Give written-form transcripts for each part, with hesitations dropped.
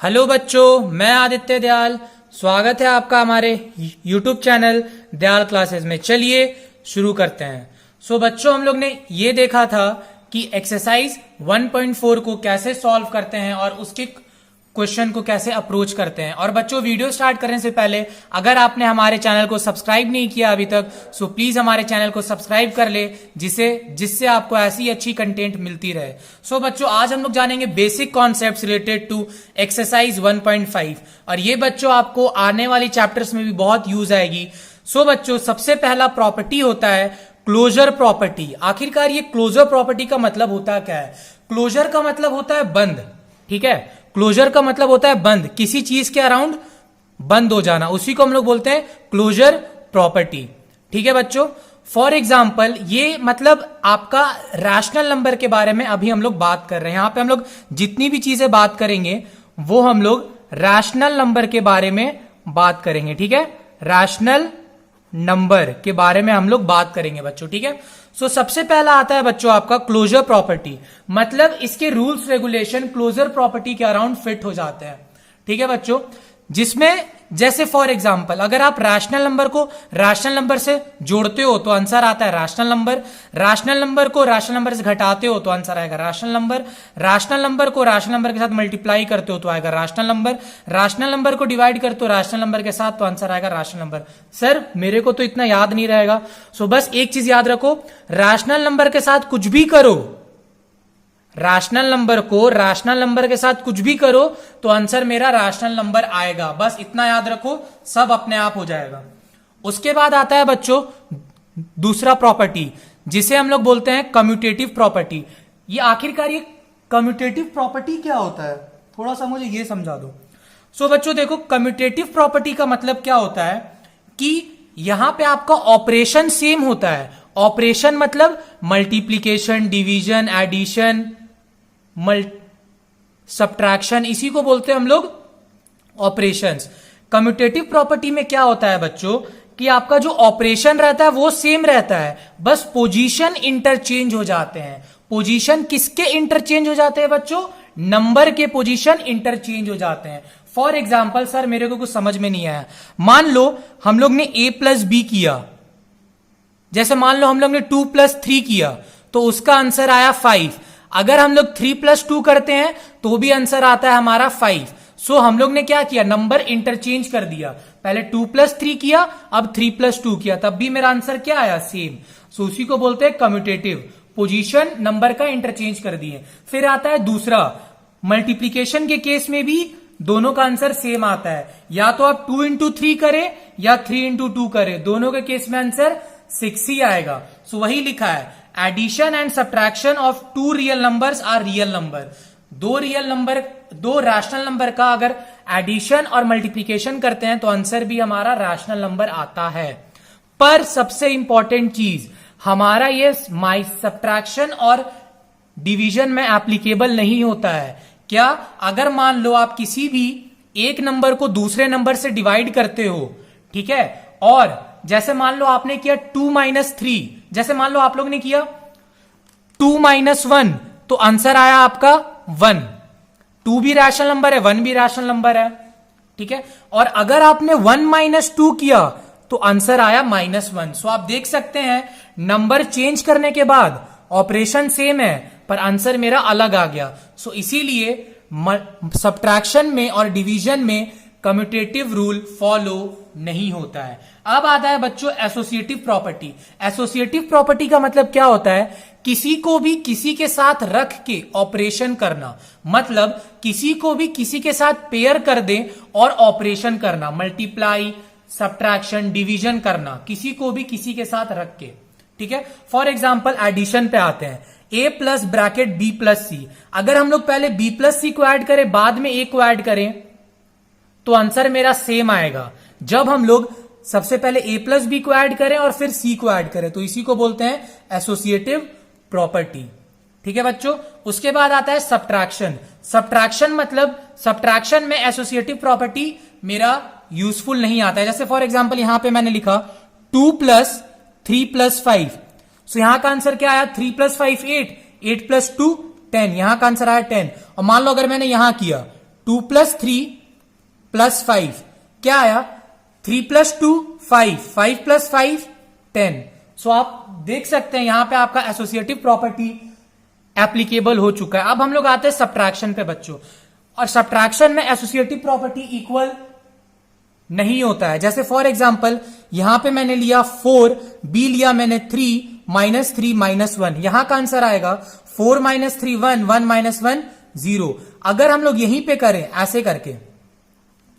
Hello बच्चों, मैं आदित्य दयाल। स्वागत है आपका हमारे YouTube चैनल दयाल क्लासेस में। चलिए शुरू करते हैं। बच्चों, हम लोग ने ये देखा था कि एक्सरसाइज 1.4 को कैसे सॉल्व करते हैं और उसके क्वेश्चन को कैसे अप्रोच करते हैं। और बच्चों, वीडियो स्टार्ट करने से पहले अगर आपने हमारे चैनल को सब्सक्राइब नहीं किया अभी तक, सो प्लीज हमारे चैनल को सब्सक्राइब कर ले, जिससे आपको ऐसी अच्छी कंटेंट मिलती रहे। बच्चों, आज हम लोग जानेंगे basic concepts related to exercise 1.5 और ये बच्चों आपको आने वाली चैप्टर्स में भी बहुत यूज आएगी। बच्चों, सबसे पहला प्रॉपर्टी होता है क्लोजर प्रॉपर्टी। आखिरकार ये क्लोजर प्रॉपर्टी का मतलब होता क्या है? क्लोजर का मतलब होता है बंद, ठीक है। क्लोजर का मतलब होता है बंद, किसी चीज के अराउंड बंद हो जाना, उसी को हम लोग बोलते हैं क्लोजर प्रॉपर्टी, ठीक है बच्चों। फॉर एग्जाम्पल, ये मतलब आपका रैशनल नंबर के बारे में अभी हम लोग बात कर रहे हैं। यहां पे हम लोग जितनी भी चीजें बात करेंगे वो हम लोग रैशनल नंबर के बारे में बात करेंगे, ठीक है। रैशनल नंबर के बारे में हम लोग बात करेंगे बच्चों, ठीक है। सबसे पहला आता है बच्चों आपका क्लोजर प्रॉपर्टी, मतलब इसके रूल्स रेगुलेशन क्लोजर प्रॉपर्टी के अराउंड फिट हो जाते हैं, ठीक है बच्चों। जिसमें जैसे फॉर एग्जांपल, अगर आप रैशनल नंबर को रैशनल नंबर से जोड़ते हो तो आंसर आता है रैशनल नंबर। रैशनल नंबर को रैशनल नंबर से घटाते हो तो आंसर आएगा रैशनल नंबर। रैशनल नंबर को रैशनल नंबर के साथ मल्टीप्लाई करते हो तो आएगा रैशनल नंबर। रैशनल नंबर को डिवाइड करते हो रैशनल नंबर के साथ तो आंसर आएगा रैशनल नंबर। सर, मेरे को तो इतना याद नहीं रहेगा। बस एक चीज याद रखो, रैशनल नंबर के साथ कुछ भी करो, रैशनल नंबर को रैशनल नंबर के साथ कुछ भी करो तो आंसर मेरा रैशनल नंबर आएगा। बस इतना याद रखो, सब अपने आप हो जाएगा। उसके बाद आता है बच्चों दूसरा प्रॉपर्टी, जिसे हम लोग बोलते हैं कम्यूटेटिव प्रॉपर्टी। ये आखिरकार ये कम्यूटेटिव प्रॉपर्टी क्या होता है, थोड़ा सा मुझे ये समझा दो। बच्चों देखो, कम्यूटेटिव प्रॉपर्टी का मतलब क्या होता है कि यहां पे आपका ऑपरेशन सेम होता है। ऑपरेशन मतलब मल्टीप्लीकेशन, डिवीजन, एडिशन, सब्ट्रैक्शन, इसी को बोलते हैं हम लोग ऑपरेशंस। कम्यूटेटिव प्रॉपर्टी में क्या होता है बच्चों कि आपका जो ऑपरेशन रहता है वो सेम रहता है, बस पोजीशन इंटरचेंज हो जाते हैं। पोजीशन किसके इंटरचेंज हो जाते हैं बच्चों? नंबर के पोजीशन इंटरचेंज हो जाते हैं। फॉर एग्जाम्पल, सर मेरे को कुछ समझ में नहीं आया। मान लो हम लोग ने a प्लस बी किया, जैसे मान लो हम लोग ने 2 प्लस 3 किया तो उसका आंसर आया 5। अगर हम लोग 3 प्लस 2 करते हैं तो भी आंसर आता है हमारा 5। हम लोग ने क्या किया, नंबर इंटरचेंज कर दिया। पहले 2 प्लस 3 किया, अब 3 प्लस 2 किया, तब भी मेरा आंसर क्या आया, सेम। उसी को बोलते हैं कम्यूटेटिव, पोजीशन नंबर का इंटरचेंज कर दिए। फिर आता है दूसरा, मल्टीप्लीकेशन के केस में भी दोनों का आंसर सेम आता है। या तो आप 2 इंटू 3 करें या 3 इंटू 2 करें, दोनों के केस में आंसर 6 ही आएगा। वही लिखा है, addition and subtraction of 2 real numbers are real number. दो रैशनल नंबर का अगर एडिशन और मल्टीप्लीकेशन करते हैं तो आंसर भी हमारा रैशनल नंबर आता है। पर सबसे इंपॉर्टेंट चीज, हमारा ये सब्ट्रैक्शन और डिवीजन में एप्लीकेबल नहीं होता है। क्या? अगर मान लो आप किसी भी एक नंबर को दूसरे नंबर से डिवाइड करते हो, ठीक है, और जैसे मान लो आपने किया 2 माइनस 3, जैसे मान लो आप लोग ने किया 2 माइनस 1 तो आंसर आया आपका 1। 2 भी रैशनल नंबर है, 1 भी रैशनल नंबर है, ठीक है। और अगर आपने 1 माइनस 2 किया तो आंसर आया -1। आप देख सकते हैं नंबर चेंज करने के बाद ऑपरेशन सेम है पर आंसर मेरा अलग आ गया। इसीलिए सब्ट्रैक्शन में और डिवीजन में कम्यूटेटिव रूल फॉलो नहीं होता है। अब आता है बच्चों एसोसिएटिव प्रॉपर्टी। एसोसिएटिव प्रॉपर्टी का मतलब क्या होता है? किसी को भी किसी के साथ रख के ऑपरेशन करना, मतलब किसी को भी किसी के साथ पेयर कर दे और ऑपरेशन करना, मल्टीप्लाई, सब्ट्रैक्शन, डिवीजन करना, किसी को भी किसी के साथ रख के, ठीक है। फॉर एग्जाम्पल एडिशन पे आते हैं, a plus bracket b plus c। अगर हम लोग पहले b प्लस c को ऐड करें बाद में a को ऐड करें तो आंसर मेरा सेम आएगा। जब हम लोग सबसे पहले a प्लस बी को ऐड करें और फिर c को ऐड करें तो इसी को बोलते हैं एसोसिएटिव प्रॉपर्टी, ठीक है बच्चों। उसके बाद आता है सब्ट्रैक्शन। सब्ट्रैक्शन मतलब सब्ट्रैक्शन में एसोसिएटिव प्रॉपर्टी मेरा यूजफुल नहीं आता है। जैसे फॉर एग्जांपल यहां पे मैंने लिखा 2 प्लस 3 प्लस 5, यहां का आंसर क्या आया, 3 प्लस 5 8, 8 प्लस 2 10, यहां का आंसर आया 10। और मान लो अगर मैंने यहां किया 2 प्लस 3 प्लस 5 क्या आया, 3 प्लस 2 5, 5 प्लस 5 10। सो आप देख सकते हैं यहां पे आपका एसोसिएटिव प्रॉपर्टी एप्लीकेबल हो चुका है। अब हम लोग आते हैं सब्ट्रैक्शन पे बच्चों, और सब्ट्रैक्शन में एसोसिएटिव प्रॉपर्टी इक्वल नहीं होता है। जैसे फॉर एग्जांपल यहां पे मैंने लिया 4, बी लिया मैंने 3 -3 -1, यहां का आंसर आएगा 4 - 3 1, 1 - 1 0। अगर हम लोग यहीं पे करें ऐसे करके,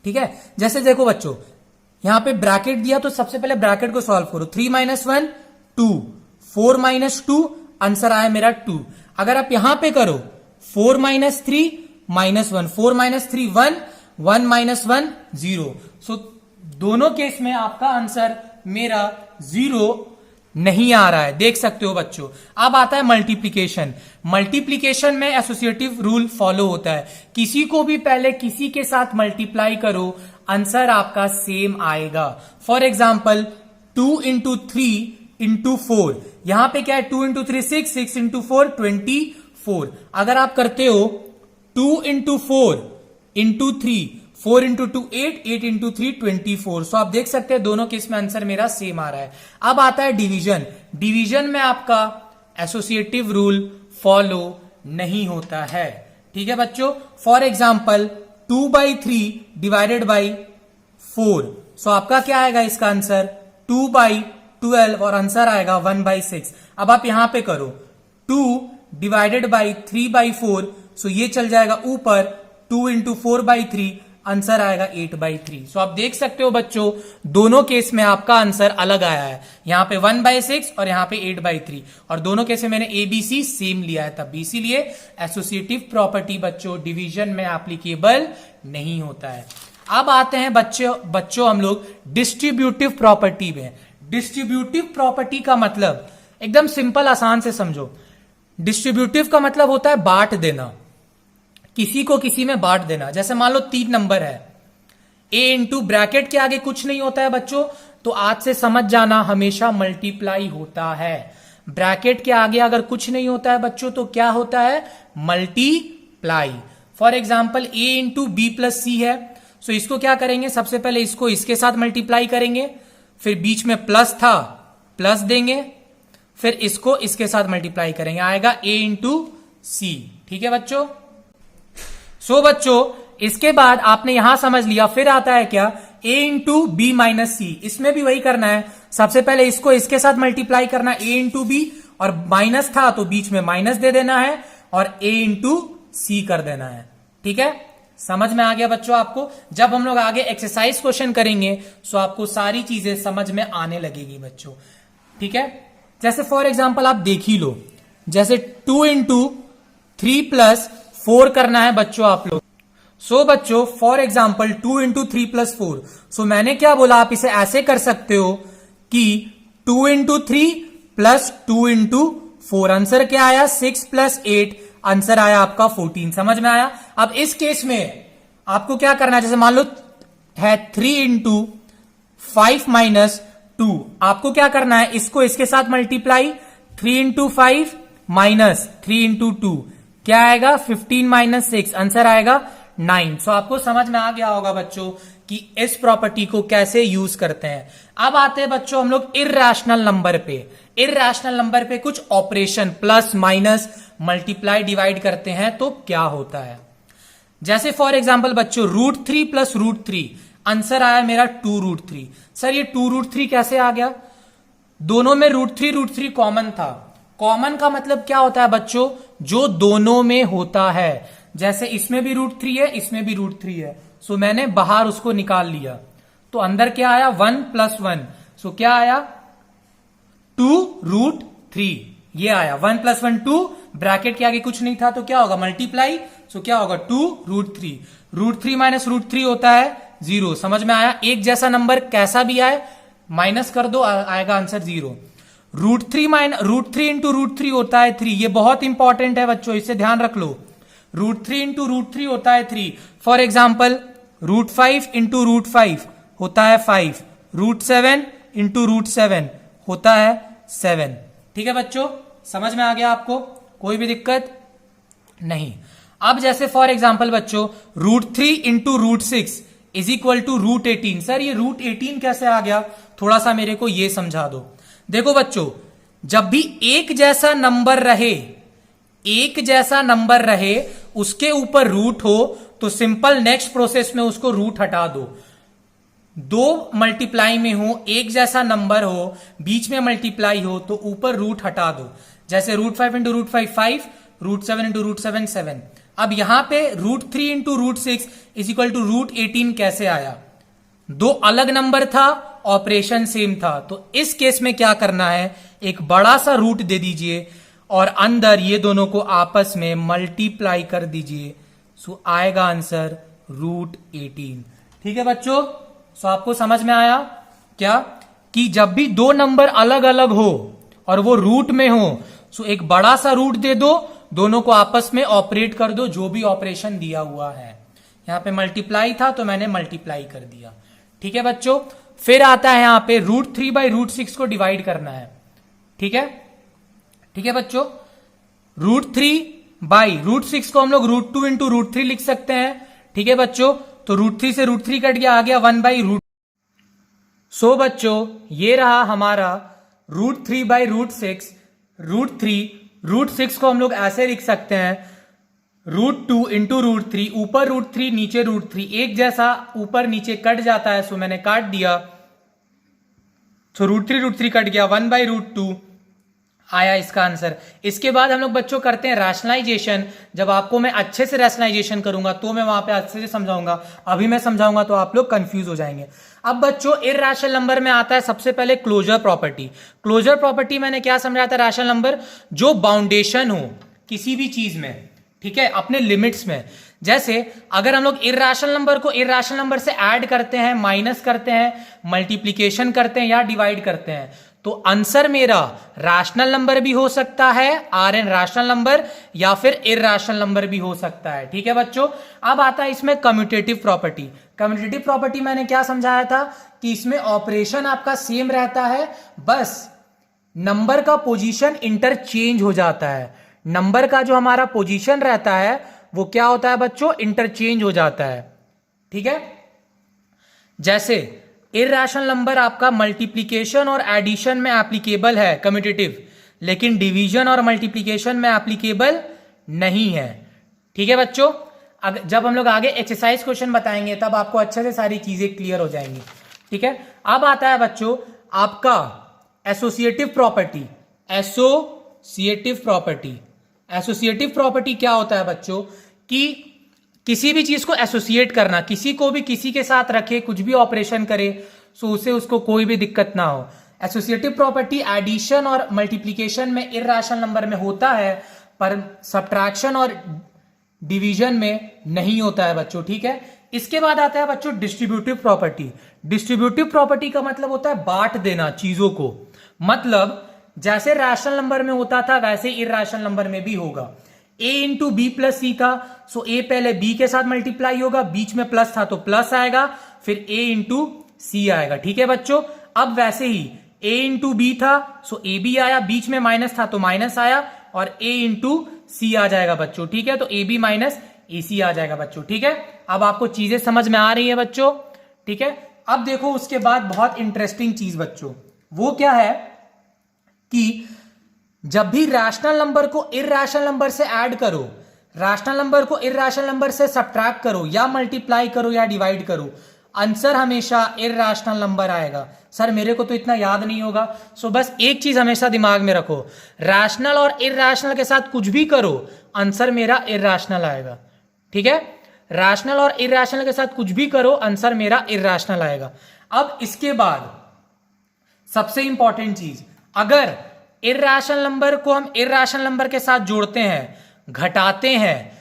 ठीक है, जैसे देखो बच्चों यहां पे ब्रैकेट दिया तो सबसे पहले ब्रैकेट को सॉल्व करो, 3 - 1 2, 4 - 2 आंसर आया मेरा 2। अगर आप यहां पे करो 4 - 3 -1, 4 - 3 1, 1 - 1 0। सो दोनों केस में आपका आंसर मेरा 0 नहीं आ रहा है, देख सकते हो बच्चों। अब आता है मल्टीप्लीकेशन। मल्टीप्लीकेशन में एसोसिएटिव रूल फॉलो होता है, किसी को भी पहले किसी के साथ मल्टीप्लाई करो आंसर आपका सेम आएगा। फॉर एग्जाम्पल 2 × 3 × 4, यहां पे क्या है 2 × 3 6, 6 × 4 24। अगर आप करते हो 2 × 4 × 3, 4 × 2 8, 8 × 3 24। सो आप देख सकते हैं दोनों केस में आंसर मेरा सेम आ रहा है। अब आता है डिवीजन। डिवीजन में आपका एसोसिएटिव रूल फॉलो नहीं होता है, ठीक है बच्चों। फॉर एग्जाम्पल 2/3 डिवाइडेड बाई 4, सो आपका क्या आएगा इसका आंसर 2/12 और आंसर आएगा 1/6। अब आप यहां पे करो 2 डिवाइडेड बाई 3/4, सो ये चल जाएगा ऊपर 2 × 4/3, आंसर आएगा 8/3। सो आप देख सकते हो बच्चों दोनों केस में आपका आंसर अलग आया है, यहां पे 1/6 और यहां पे 8/3, और दोनों केस में मैंने ABC सेम लिया है तब, इसीलिए एसोसिएटिव प्रॉपर्टी बच्चों डिवीजन में एप्लीकेबल नहीं होता है। अब आते हैं बच्चों हम लोग डिस्ट्रीब्यूटिव प्रॉपर्टी में। डिस्ट्रीब्यूटिव प्रॉपर्टी का मतलब एकदम सिंपल आसान से समझो। डिस्ट्रीब्यूटिव का मतलब होता है बांट देना, किसी को किसी में बांट देना। जैसे मान लो 3 नंबर है, a इंटू ब्रैकेट के आगे कुछ नहीं होता है बच्चों, तो आज से समझ जाना हमेशा मल्टीप्लाई होता है। ब्रैकेट के आगे अगर कुछ नहीं होता है बच्चों तो क्या होता है, multiply. For example a into b plus c है, सो इसको क्या करेंगे, सबसे पहले इसको इसके साथ मल्टीप्लाई करेंगे, फिर बीच में प्लस था प्लस देंगे, फिर इसको इसके साथ मल्टीप्लाई करेंगे, आएगा a इंटू सी, ठीक है बच्चों। सो बच्चों इसके बाद आपने यहां समझ लिया, फिर आता है क्या a इंटू बी माइनस सी, इसमें भी वही करना है, सबसे पहले इसको इसके साथ मल्टीप्लाई करना है a इंटू बी, और माइनस था तो बीच में माइनस दे देना है और a इंटू सी कर देना है, ठीक है। समझ में आ गया बच्चों आपको। जब हम लोग आगे एक्सरसाइज क्वेश्चन करेंगे सो आपको सारी चीजें समझ में आने लगेगी बच्चों, ठीक है। जैसे फॉर एग्जाम्पल आप देख ही लो, जैसे 2 × 3 + 4 करना है बच्चों आप लोग। सो बच्चों फॉर एग्जाम्पल 2 × 3 + 4, सो मैंने क्या बोला, आप इसे ऐसे कर सकते हो कि 2 × 3 + 2 × 4, आंसर क्या आया 6 + 8, आंसर आया आपका 14। समझ में आया। अब इस केस में आपको क्या करना है, जैसे मान लो है 3 × 5 - 2, आपको क्या करना है, इसको इसके साथ मल्टीप्लाई, 3 × 5 - 3 × 2 क्या आएगा 15 - 6, आंसर आएगा 9। सो आपको समझ में आ गया होगा बच्चों कि इस प्रॉपर्टी को कैसे यूज करते हैं। अब आते हैं बच्चों हम लोग इर्रेशनल नंबर पे। इर्रेशनल नंबर पे कुछ operation plus minus multiply divide करते हैं तो क्या होता है। जैसे फॉर एग्जाम्पल बच्चों √3 + √3, आंसर आया मेरा 2√3। सर ये 2√3 कैसे आ गया, दोनों में √3 कॉमन था। कॉमन का मतलब क्या होता है बच्चों, जो दोनों में होता है। जैसे इसमें भी √3 है, इसमें भी √3 है, सो मैंने बाहर उसको निकाल लिया, तो अंदर क्या आया 1 + 1, सो क्या आया 2√3, ये आया 1 + 1 2, ब्रैकेट के आगे कुछ नहीं था तो क्या होगा मल्टीप्लाई, सो क्या होगा 2√3। √3 - √3 होता है 0। समझ में आया। एक जैसा नंबर कैसा भी आए माइनस कर दो, आएगा आंसर 0। √3 × √3 होता है 3, ये बहुत इंपॉर्टेंट है बच्चों, इसे ध्यान रख लो। √3 × √3 होता है 3। फॉर एग्जाम्पल √5 × √5 होता है 5, √7 × √7 होता है 7, ठीक है बच्चों। समझ में आ गया आपको, कोई भी दिक्कत नहीं। अब जैसे फॉर एग्जाम्पल बच्चों √3 into √6 is equal to √18। Sir ये √18 कैसे आ गया, थोड़ा सा मेरे को ये समझा दो। देखो बच्चों, जब भी एक जैसा नंबर रहे, एक जैसा नंबर रहे, उसके ऊपर रूट हो, तो सिंपल नेक्स्ट प्रोसेस में उसको रूट हटा दो। दो मल्टीप्लाई में हो, एक जैसा नंबर हो, बीच में मल्टीप्लाई हो, तो ऊपर रूट हटा दो। जैसे √5 इंटू √5 5, √7 इंटू √7 7। अब यहां पे √3 इंटू √6 इज इक्वल टू √18 कैसे आया? दो अलग नंबर था, ऑपरेशन सेम था। तो इस केस में क्या करना है, एक बड़ा सा रूट दे दीजिए और अंदर ये दोनों को आपस में मल्टीप्लाई कर दीजिए। सो आएगा आंसर √18। ठीक है बच्चों, सो आपको समझ में आया क्या कि जब भी दो नंबर अलग अलग हो और वो रूट में हो, सो एक बड़ा सा रूट दे दो, दोनों को आपस में ऑपरेट कर दो जो भी ऑपरेशन दिया हुआ है। यहां पे मल्टीप्लाई था तो मैंने मल्टीप्लाई कर दिया। ठीक है बच्चों, फिर आता है यहां पे √3 बाई √6 को डिवाइड करना है। ठीक है, ठीक है बच्चों, √3 बाई √6 को हम लोग √2 इंटू √3 लिख सकते हैं। ठीक है बच्चों, तो √3 से √3 कट गया, आ गया 1 बाई √। सो बच्चों ये रहा हमारा √3 बाई √6। √6 को हम लोग ऐसे लिख सकते हैं √2 इंटू √3, ऊपर √3 नीचे √3, एक जैसा ऊपर नीचे कट जाता है, सो मैंने काट दिया। सो √3 कट गया, 1 बाई √2 आया इसका आंसर। इसके बाद हम लोग बच्चों करते हैं रैशनलाइजेशन। जब आपको मैं अच्छे से रैशनलाइजेशन करूंगा तो मैं वहां पे अच्छे से समझाऊंगा, अभी मैं समझाऊंगा तो आप लोग कंफ्यूज हो जाएंगे। अब बच्चों इर्रेशनल नंबर में आता है सबसे पहले क्लोजर प्रॉपर्टी। क्लोजर प्रॉपर्टी मैंने क्या समझाया था, रैशनल नंबर जो बाउंडेशन हो किसी भी चीज में, ठीक है, अपने लिमिट्स में। जैसे अगर हम लोग इर्रेशनल नंबर को इर्रेशनल नंबर से ऐड करते हैं, माइनस करते हैं, मल्टीप्लीकेशन करते हैं या डिवाइड करते हैं, तो आंसर मेरा रैशनल नंबर भी हो सकता है, Rn रैशनल नंबर, या फिर इर्रेशनल नंबर भी हो सकता है। ठीक है बच्चों, अब आता है इसमें कम्यूटेटिव प्रॉपर्टी। कम्यूटेटिव प्रॉपर्टी मैंने क्या समझाया था कि इसमें ऑपरेशन आपका सेम रहता है, बस नंबर का पोजीशन इंटरचेंज हो जाता है। नंबर का जो हमारा पोजीशन रहता है वो क्या होता है बच्चों, इंटरचेंज हो जाता है। ठीक है, जैसे इर्रेशनल नंबर आपका मल्टीप्लीकेशन और एडिशन में एप्लीकेबल है कम्यूटेटिव, लेकिन डिवीजन और मल्टीप्लीकेशन में एप्लीकेबल नहीं है। ठीक है बच्चों, जब हम लोग आगे एक्सरसाइज क्वेश्चन बताएंगे तब आपको अच्छे से सारी चीजें क्लियर हो जाएंगी। ठीक है, अब आता है बच्चों आपका associative property. Associative property, associative property क्या होता है बच्चों कि किसी भी चीज को एसोसिएट करना, किसी को भी किसी के साथ रखे, कुछ भी ऑपरेशन करे, सो उसे उसको कोई भी दिक्कत ना हो। एसोसिएटिव प्रॉपर्टी एडिशन और मल्टीप्लीकेशन में इर्रेशनल नंबर में होता है, पर सब्ट्रैक्शन और डिवीजन में नहीं होता है बच्चों। ठीक है, इसके बाद आता है बच्चों डिस्ट्रीब्यूटिव प्रॉपर्टी। डिस्ट्रीब्यूटिव प्रॉपर्टी का मतलब होता है बांट देना चीजों को, मतलब जैसे रैशनल नंबर में होता था वैसे इर्रेशनल नंबर में भी होगा। a इंटू बी प्लस सी था, सो a पहले b के साथ मल्टीप्लाई होगा, बीच में प्लस था तो प्लस आएगा, फिर a इंटू सी आएगा। ठीक है बच्चों, अब वैसे ही a इंटू बी था, सो ए बी आया, बीच में माइनस था तो माइनस आया, और a इंटू सी आ जाएगा बच्चों। ठीक है, तो ए बी माइनस ए सी आ जाएगा बच्चों। ठीक है, अब आपको चीजें समझ में आ रही है बच्चों। ठीक है, अब देखो उसके बाद बहुत इंटरेस्टिंग चीज बच्चों, वो क्या है कि जब भी रैशनल नंबर को इर्रेशनल नंबर से ऐड करो, रैशनल नंबर को इर्रेशनल नंबर से सब्ट्रैक्ट करो या मल्टीप्लाई करो या डिवाइड करो, आंसर हमेशा इर्रेशनल नंबर आएगा। सर मेरे को तो इतना याद नहीं होगा, सो बस एक चीज हमेशा दिमाग में रखो, रैशनल और इर्रेशनल के साथ कुछ भी करो, आंसर मेरा इर्रेशनल आएगा। ठीक है, रैशनल और इर्रेशनल के साथ कुछ भी करो, आंसर मेरा इर्रेशनल आएगा। अब इसके बाद सबसे इंपॉर्टेंट चीज, अगर इर्रेशनल नंबर को हम इर्रेशनल नंबर के साथ जोड़ते हैं, घटाते हैं,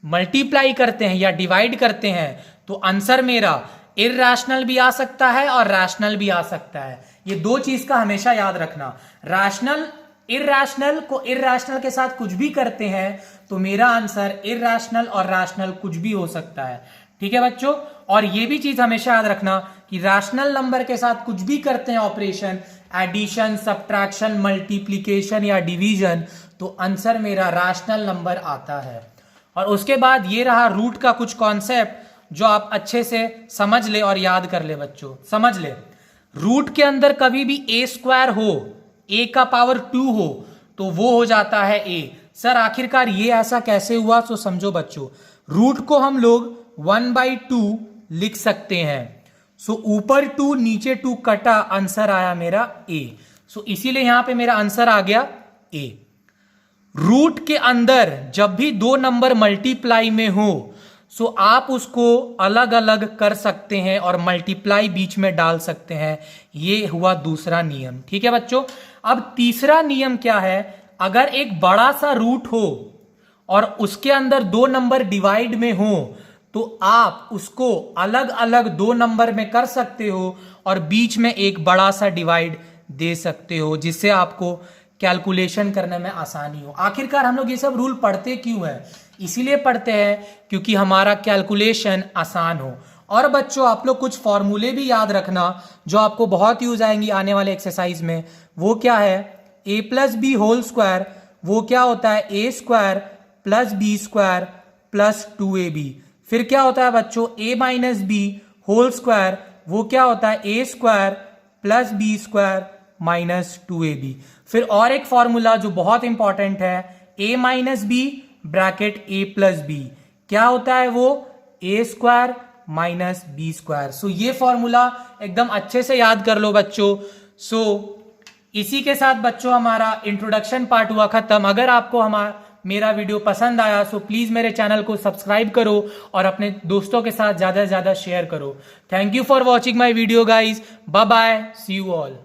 मल्टीप्लाई करते हैं या डिवाइड करते हैं, तो आंसर मेरा इर्रेशनल भी आ सकता है और रैशनल भी आ सकता है। ये दो चीज का हमेशा याद रखना। रैशनल इर्रेशनल को इर्रेशनल के साथ कुछ भी करते हैं तो मेरा आंसर इर्रेशनल और रैशनल कुछ भी हो सकता है। ठीक है बच्चों, और ये भी चीज हमेशा याद रखना कि रैशनल नंबर के साथ कुछ भी करते हैं ऑपरेशन, एडिशन, सब्ट्रैक्शन, मल्टीप्लीकेशन या डिवीजन, तो आंसर मेरा रैशनल नंबर आता है। और उसके बाद ये रहा रूट का कुछ कॉन्सेप्ट जो आप अच्छे से समझ ले और याद कर ले बच्चों। समझ ले, रूट के अंदर कभी भी ए स्क्वायर हो, ए का पावर 2 हो, तो वो हो जाता है ए। सर आखिरकार ये ऐसा कैसे हुआ? तो समझो बच्चों, रूट को हम लोग 1/2 लिख सकते हैं। सो ऊपर 2 नीचे 2 कटा, आंसर आया मेरा ए। सो इसीलिए यहां पे मेरा आंसर आ गया ए। रूट के अंदर जब भी 2 नंबर मल्टीप्लाई में हो, सो आप उसको अलग अलग कर सकते हैं और मल्टीप्लाई बीच में डाल सकते हैं। ये हुआ दूसरा नियम। ठीक है बच्चों। अब तीसरा नियम क्या है? अगर एक बड़ा सा रूट हो और उसके अंदर 2 नंबर डिवाइड में हो, तो आप उसको अलग अलग 2 नंबर में कर सकते हो और बीच में एक बड़ा सा डिवाइड दे सकते हो, जिससे आपको कैलकुलेशन करने में आसानी हो। आखिरकार हम लोग ये सब रूल पढ़ते क्यों है? इसीलिए पढ़ते हैं क्योंकि हमारा कैलकुलेशन आसान हो। और बच्चों आप लोग कुछ फॉर्मूले भी याद रखना जो आपको बहुत यूज आएंगी आने वाले एक्सरसाइज में। वो क्या है? a plus b whole square, वो क्या होता है? A square plus b square plus 2ab। फिर क्या होता है बच्चों? a minus b whole square, वो क्या होता है? A square plus b square minus 2ab। फिर और एक फॉर्मूला जो बहुत इंपॉर्टेंट है, a minus B bracket a plus B, क्या होता है वो? A square minus B square. So ये फॉर्मूला एकदम अच्छे से याद कर लो बच्चों। सो इसी के साथ बच्चों हमारा इंट्रोडक्शन पार्ट हुआ खत्म। अगर आपको मेरा वीडियो पसंद आया सो प्लीज मेरे चैनल को सब्सक्राइब करो और अपने दोस्तों के साथ ज्यादा से ज्यादा शेयर करो। Thank you for watching my video guys. Bye bye, see you all.